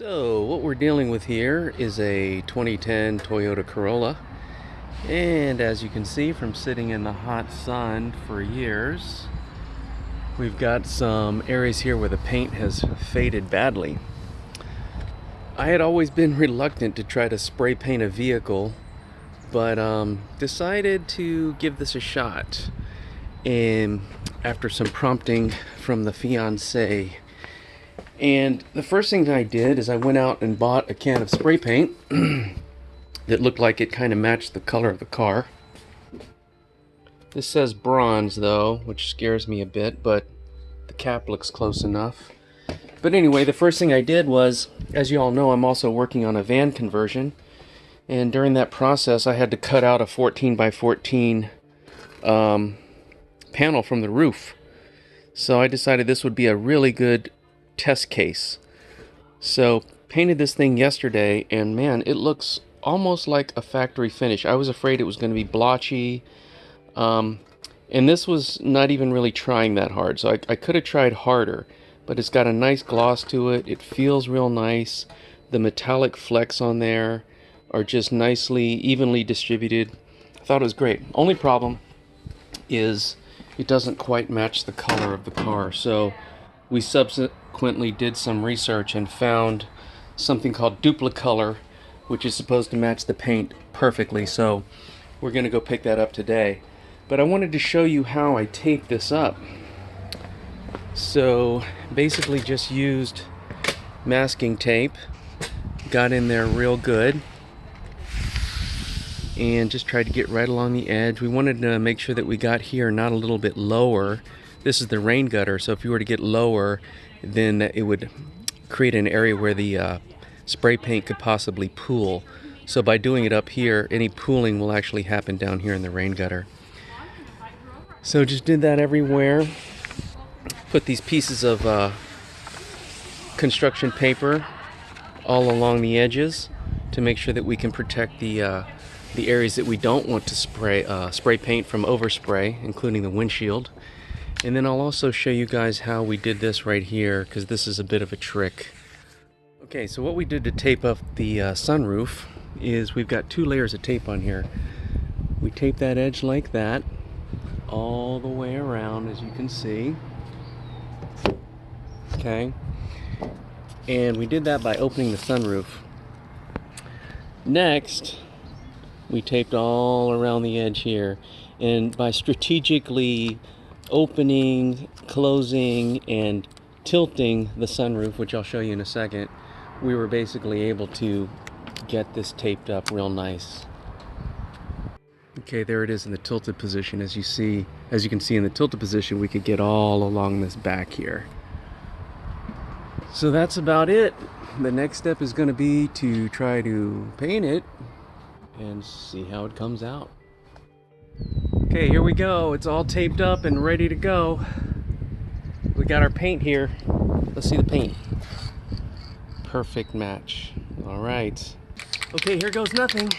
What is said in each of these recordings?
So what we're dealing with here is a 2010 Toyota Corolla, and as you can see from sitting in the hot sun for years, we've got some areas here where the paint has faded badly. I had always been reluctant to try to spray paint a vehicle, but decided to give this a shot. And after some prompting from the fiance, and the first thing I did is I went out and bought a can of spray paint that looked like it kind of matched the color of the car. This says bronze though, which scares me a bit, but the cap looks close enough. But anyway, the first thing I did was, as you all know, I'm also working on a van conversion, and during that process I had to cut out a 14 by 14 panel from the roof. So I decided this would be a really good test case. So painted this thing yesterday, and man, it looks almost like a factory finish. I was afraid it was going to be blotchy, and this was not even really trying that hard, so I could have tried harder, but it's got a nice gloss to it. It feels real nice. The metallic flecks on there are just nicely evenly distributed. I thought it was great. Only problem is it doesn't quite match the color of the car, so we subsequently did some research and found something called Dupli-Color, which is supposed to match the paint perfectly, so we're going to go pick that up today. But I wanted to show you how I taped this up. So basically just used masking tape, got in there real good, and just tried to get right along the edge. We wanted to make sure that we got here not a little bit lower. This is the rain gutter, so if you were to get lower, then it would create an area where the spray paint could possibly pool. So by doing it up here, any pooling will actually happen down here in the rain gutter. So just did that everywhere. Put these pieces of construction paper all along the edges to make sure that we can protect the areas that we don't want to spray paint from overspray, including the windshield. And then I'll also show you guys how we did this right here, because this is a bit of a trick. Okay, so what we did to tape up the sunroof is we've got 2 layers of tape on here. We tape that edge like that all the way around, as you can see. Okay, and we did that by opening the sunroof. Next, we taped all around the edge here, and by strategically opening, closing, and tilting the sunroof, which I'll show you in a second, we were basically able to get this taped up real nice. Okay, there it is in the tilted position. As you can see in the tilted position, we could get all along this back here. So that's about it. The next step is going to be to try to paint it and see how it comes out. Okay, here we go. It's all taped up and ready to go. We got our paint here. Let's see the paint. Perfect match. All right. Okay, here goes nothing.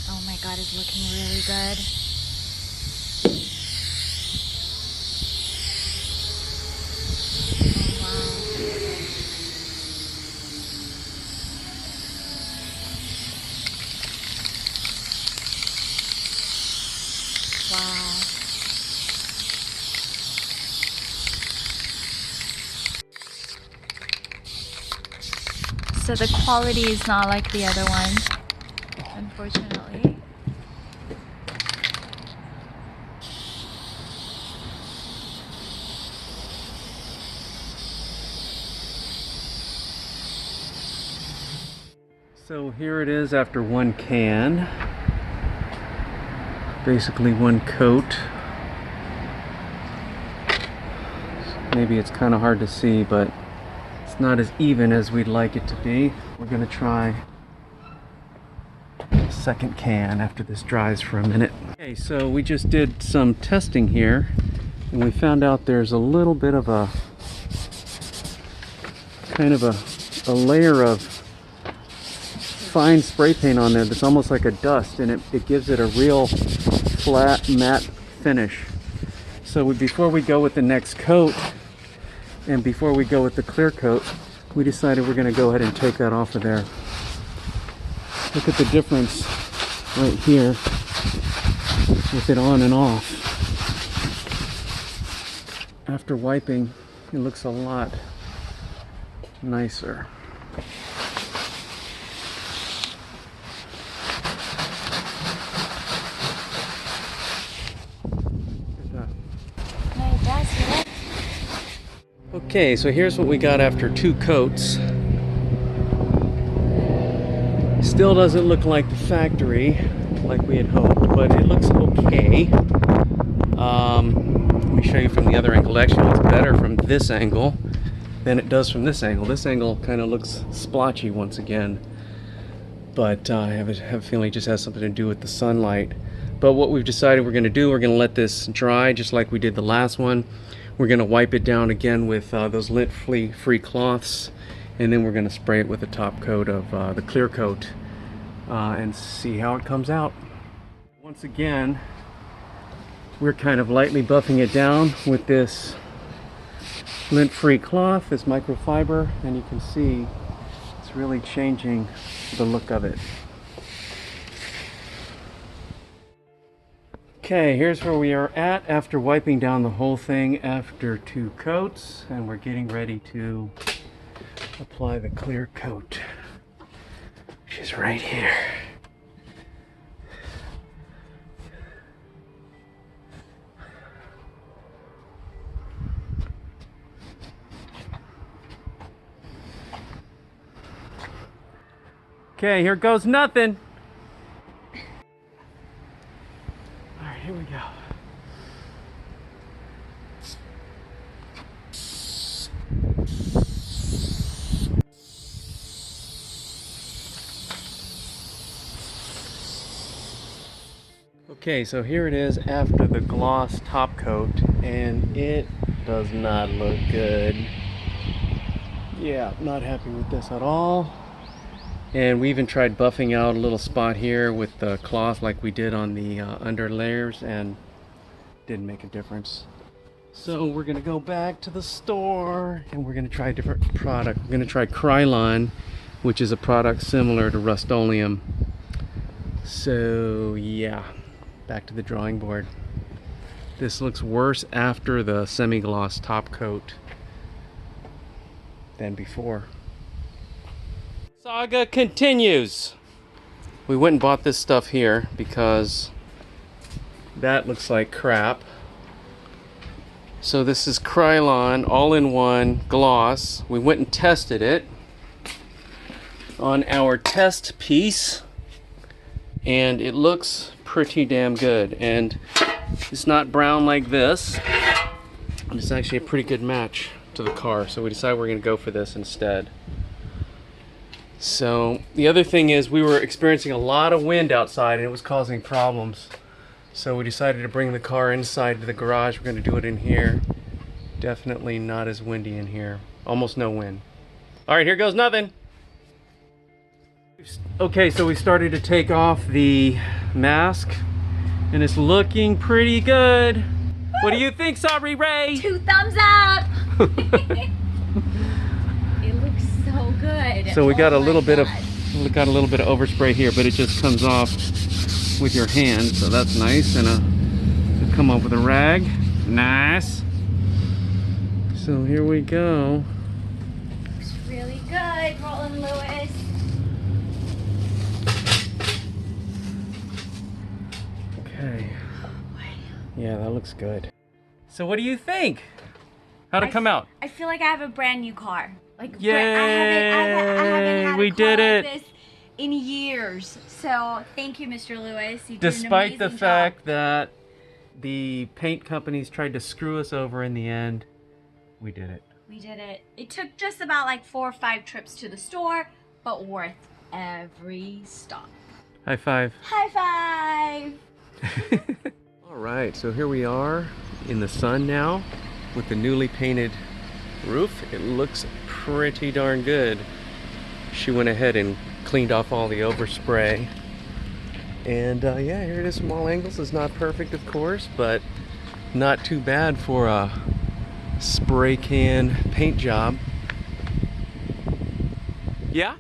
Oh my God, it's looking really good. Wow. So the quality is not like the other one, unfortunately. So here it is after one can. Basically one coat. Maybe it's kind of hard to see, but it's not as even as we'd like it to be. We're gonna try a second can after this dries for a minute. Okay, so we just did some testing here, and we found out there's a little bit of a kind of a layer of fine spray paint on there that's almost like a dust, and it gives it a real flat, matte finish. So before we go with the next coat, and before we go with the clear coat, we decided we're going to go ahead and take that off of there. Look at the difference right here with it on and off. After wiping, it looks a lot nicer. Okay, so here's what we got after 2 coats. Still doesn't look like the factory, like we had hoped, but it looks okay. Let me show you from the other angle. It actually looks better from this angle than it does from this angle. This angle kind of looks splotchy once again, but I have a feeling it just has something to do with the sunlight. But what we've decided we're going to do, we're going to let this dry just like we did the last one. We're going to wipe it down again with those lint-free cloths, and then we're going to spray it with a top coat of the clear coat and see how it comes out. Once again, we're kind of lightly buffing it down with this lint-free cloth, this microfiber, and you can see it's really changing the look of it. Okay, here's where we are at after wiping down the whole thing after 2 coats, and we're getting ready to apply the clear coat, which is right here. Okay, here goes nothing. All right, here we go. Okay, so here it is after the gloss top coat, and it does not look good. Yeah, not happy with this at all. And we even tried buffing out a little spot here with the cloth like we did on the under layers, and didn't make a difference. So we're gonna go back to the store and we're gonna try a different product. We're gonna try Krylon, which is a product similar to Rustoleum. So yeah, back to the drawing board. This looks worse after the semi-gloss top coat than before. Saga continues. We went and bought this stuff here because that looks like crap. So this is Krylon all-in-one gloss. We went and tested it on our test piece, and it looks pretty damn good. And it's not brown like this. It's actually a pretty good match to the car, so we decided we're going to go for this instead. So the other thing is we were experiencing a lot of wind outside and it was causing problems. So we decided to bring the car inside to the garage. We're going to do it in here. Definitely not as windy in here. Almost no wind. All right, here goes nothing. Okay, so we started to take off the mask and it's looking pretty good. What do you think, Sabri Ray? 2 thumbs up. So good. So we got a little bit of overspray here, but it just comes off with your hand, so that's nice. And we'll come up with a rag. Nice. So here we go. Looks really good, Roland Lewis. Okay. Yeah, that looks good. So what do you think? How'd it come out? I feel like I have a brand new car. Like, yay! I haven't had we a car did it like this in years. So thank you, Mr. Lewis. You did despite an the amazing fact job. that the paint companies tried to screw us over in the end. We did it. We did it. It took just about like 4 or 5 trips to the store, but worth every stop. High five. High five. All right, so here we are in the sun now with the newly painted roof. It looks pretty darn good. She went ahead and cleaned off all the overspray And yeah, here it is from all angles. It's not perfect, of course, but not too bad for a spray can paint job. Yeah?